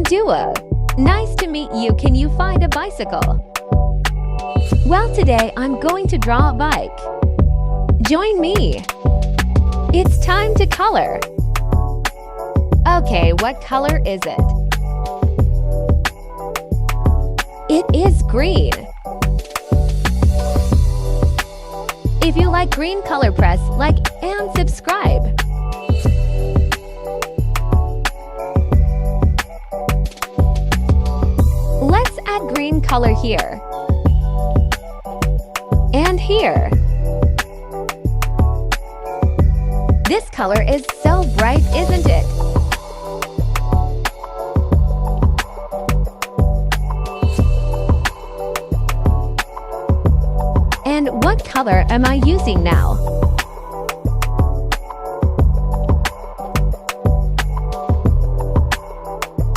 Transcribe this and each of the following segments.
Dua. Nice to meet you. Can you find a bicycle? Well, today I'm going to draw a bike. Join me. It's time to color. Okay, what color is it? It is green. If you like green color, press like and subscribe. Let's add green color here. And here. This color is so bright, isn't it? And what color am I using now?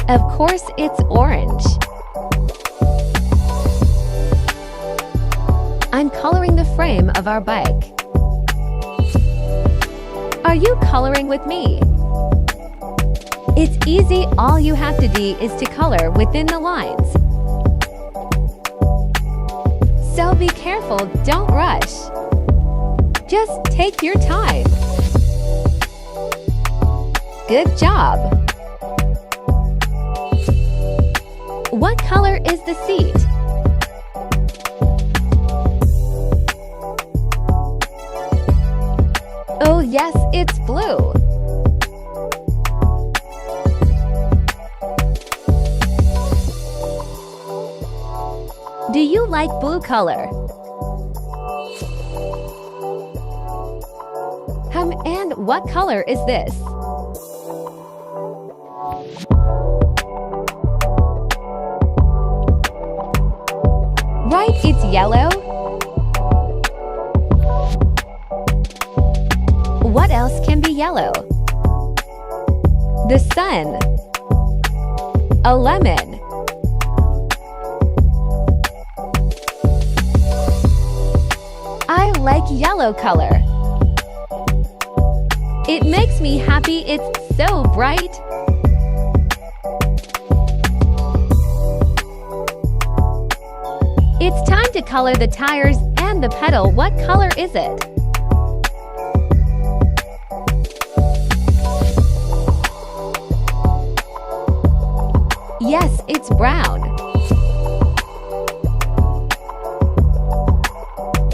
Of course, it's orange. I'm coloring the frame of our bike. Are you coloring with me? It's easy. All you have to do is to color within the lines. So be careful, don't rush. Just take your time. Good job. What color is the seat? Oh yes, it's blue. Do you like blue color? And what color is this? Right, it's yellow. What else can be yellow? The sun. A lemon. I like yellow color. It makes me happy. It's so bright. It's time to color the tires and the pedal. What color is it? Yes, it's brown.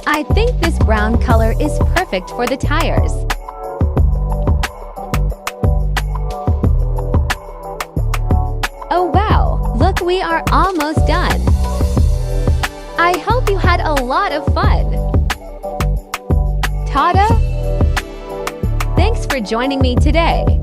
I think this brown color is perfect for the tires. Oh wow, look, we are almost done. I hope you had a lot of fun. Ta-da! Thanks for joining me today.